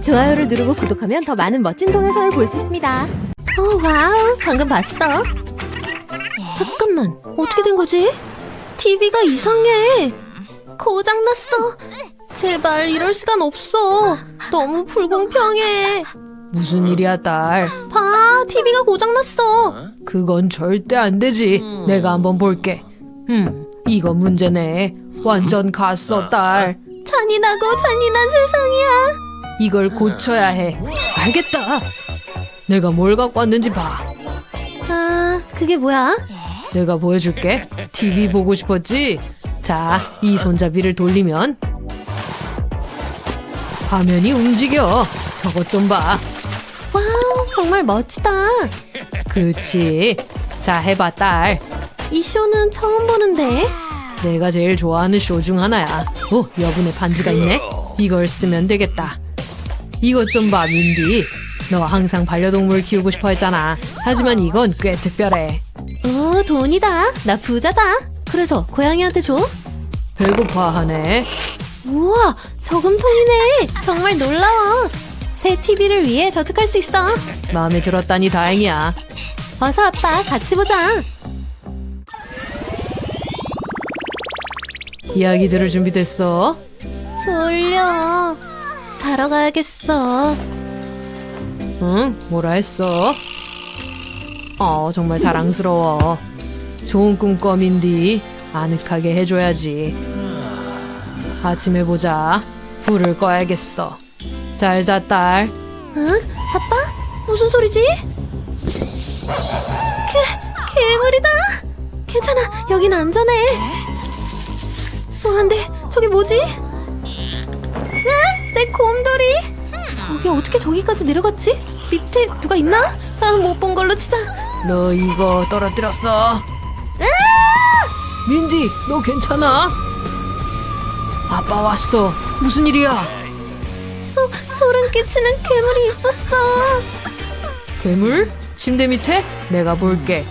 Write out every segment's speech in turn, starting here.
좋아요를 누르고 구독하면 더 많은 멋진 동영상을 볼 수 있습니다. 와우, 방금 봤어? 잠깐만, 어떻게 된 거지? TV가 이상해. 고장났어. 제발 이럴 시간 없어. 너무 불공평해. 무슨 일이야, 딸? 봐, TV가 고장났어. 그건 절대 안 되지. 내가 한번 볼게. 이거 문제네. 완전 갔어, 딸. 잔인하고 잔인한 세상이야. 이걸 고쳐야 해. 알겠다. 내가 뭘 갖고 왔는지 봐. 그게 뭐야? 내가 보여줄게. TV 보고 싶었지? 자, 이 손잡이를 돌리면 화면이 움직여. 저것 좀 봐. 와우, 정말 멋지다. 그치? 자, 해봐, 딸. 이 쇼는 처음 보는데. 내가 제일 좋아하는 쇼 중 하나야. 오, 여분의 반지가 있네. 이걸 쓰면 되겠다. 이것 좀 봐, 민디. 너 항상 반려동물 키우고 싶어 했잖아. 하지만 이건 꽤 특별해. 오, 돈이다. 나 부자다. 그래서 고양이한테 줘? 배고파하네. 우와, 저금통이네. 정말 놀라워. 새 TV를 위해 저축할 수 있어. 마음에 들었다니 다행이야. 어서 아빠 같이 보자. 이야기 들을 준비됐어? 졸려. 자러 가야겠어. 응? 뭐라 했어? 정말 사랑스러워. 좋은 꿈 꿔, 민디. 아늑하게 해줘야지. 아침에 보자. 불을 꺼야겠어. 잘 자, 딸. 응? 아빠? 무슨 소리지? 괴물이다. 괜찮아, 여긴 안전해. 안 돼. 저게 뭐지? 내 곰돌이. 저게 어떻게 저기까지 내려갔지? 밑에 누가 있나? 못 본 걸로 치자. 너 이거 떨어뜨렸어. 민디, 너 괜찮아? 아빠 왔어. 무슨 일이야? 소름 끼치는 괴물이 있었어. 괴물? 침대 밑에? 내가 볼게.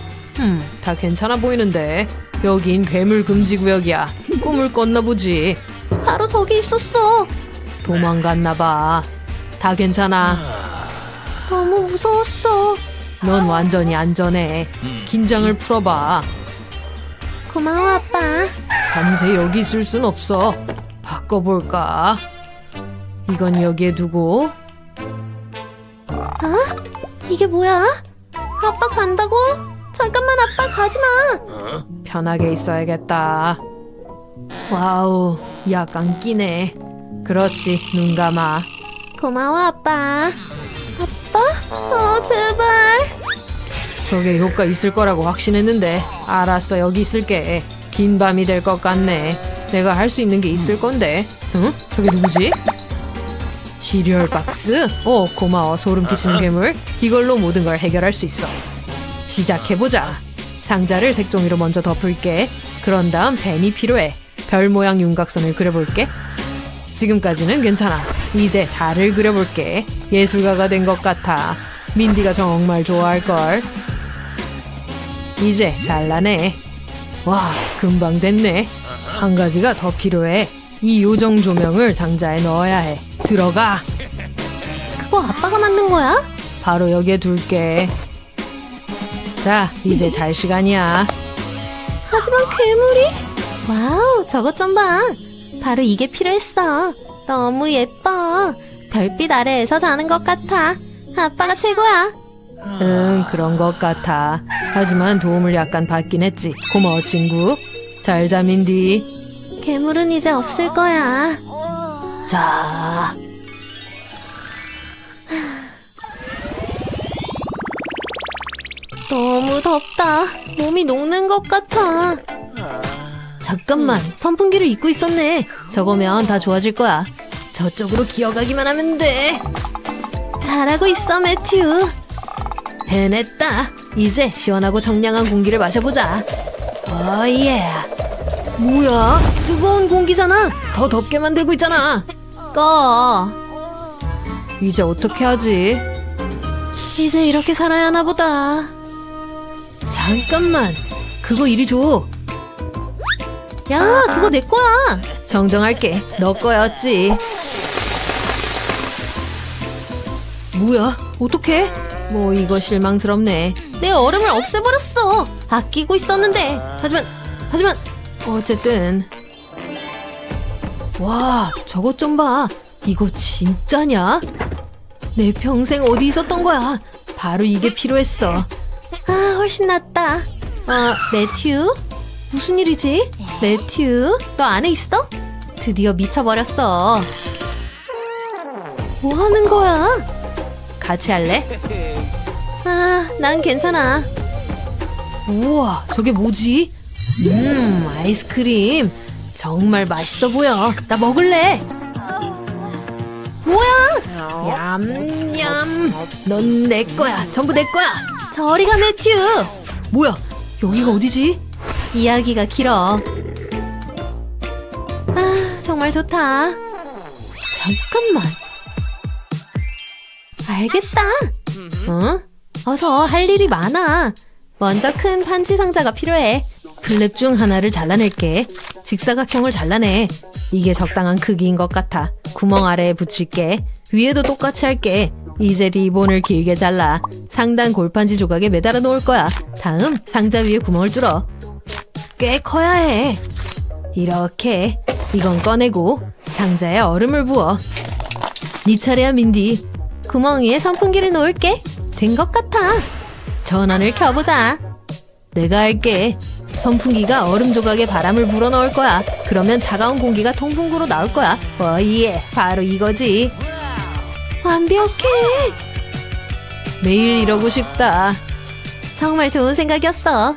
다 괜찮아 보이는데. 여긴 괴물 금지 구역이야. 꿈을 꿨나 보지. 바로 저기 있었어. 도망갔나 봐. 다 괜찮아. 너무 무서웠어. 넌 완전히 안전해. 긴장을 풀어봐. 고마워, 아빠. 밤새 여기 있을 순 없어. 바꿔볼까? 이건 여기에 두고. 이게 뭐야? 아빠 간다고? 잠깐만, 아빠 가지 마. 편하게 있어야겠다. 와우, 약간 끼네. 그렇지, 눈 감아. 고마워, 아빠. 아빠? 제발. 저게 효과 있을 거라고 확신했는데. 알았어, 여기 있을게. 긴 밤이 될 것 같네. 내가 할 수 있는 게 있을 건데. 응? 저게 누구지? 시리얼 박스? 고마워, 소름 끼치는 괴물. 이걸로 모든 걸 해결할 수 있어. 시작해보자. 상자를 색종이로 먼저 덮을게. 그런 다음 펜이 필요해. 별 모양 윤곽선을 그려볼게. 지금까지는 괜찮아. 이제 달을 그려볼게. 예술가가 된 것 같아. 민디가 정말 좋아할걸. 이제 잘나네. 와, 금방 됐네. 한 가지가 더 필요해. 이 요정 조명을 상자에 넣어야 해. 들어가. 그거 아빠가 만든 거야? 바로 여기에 둘게. 자, 이제 잘 시간이야. 하지만 괴물이? 와우, 저것 좀 봐. 바로 이게 필요했어. 너무 예뻐. 별빛 아래에서 자는 것 같아. 아빠가 최고야. 응, 그런 것 같아. 하지만 도움을 약간 받긴 했지. 고마워, 친구. 잘 자, 민디. 괴물은 이제 없을 거야. 자. 너무 덥다. 몸이 녹는 것 같아. 잠깐만, 선풍기를 입고 있었네. 저거면 다 좋아질 거야. 저쪽으로 기어가기만 하면 돼. 잘하고 있어, 매튜. 해냈다. 이제 시원하고 청량한 공기를 마셔보자. 예. 뭐야? 뜨거운 공기잖아. 더 덥게 만들고 있잖아. 꺼. 이제 어떻게 하지? 이제 이렇게 살아야 하나 보다. 잠깐만. 그거 이리 줘. 야, 그거 내 거야. 정정할게. 너 거였지. 뭐야? 어떡해? 뭐 이거 실망스럽네. 내 얼음을 없애버렸어. 아끼고 있었는데. 하지만 어쨌든 와, 저것 좀 봐. 이거 진짜냐? 내 평생 어디 있었던 거야? 바로 이게 필요했어. 아, 훨씬 낫다. 매튜? 무슨 일이지? 매튜, 너 안에 있어? 드디어 미쳐버렸어. 뭐 하는 거야? 같이 할래? 아, 난 괜찮아. 우와, 저게 뭐지? 아이스크림. 정말 맛있어 보여. 나 먹을래. 뭐야? 얌얌. 넌 내 거야. 전부 내 거야. 저리 가, 매튜. 뭐야? 여기가 어디지? 이야기가 길어. 아, 정말 좋다. 잠깐만. 알겠다. 어? 어서, 할 일이 많아. 먼저 큰 판지 상자가 필요해. 플랩 중 하나를 잘라낼게. 직사각형을 잘라내. 이게 적당한 크기인 것 같아. 구멍 아래에 붙일게. 위에도 똑같이 할게. 이제 리본을 길게 잘라. 상단 골판지 조각에 매달아 놓을 거야. 다음 상자 위에 구멍을 뚫어. 꽤 커야 해. 이렇게. 이건 꺼내고 상자에 얼음을 부어. 네 차례야, 민디. 구멍 위에 선풍기를 놓을게. 된 것 같아. 전원을 켜보자. 내가 할게. 선풍기가 얼음 조각에 바람을 불어넣을 거야. 그러면 차가운 공기가 통풍구로 나올 거야. 예, 바로 이거지. 완벽해. 매일 이러고 싶다. 정말 좋은 생각이었어.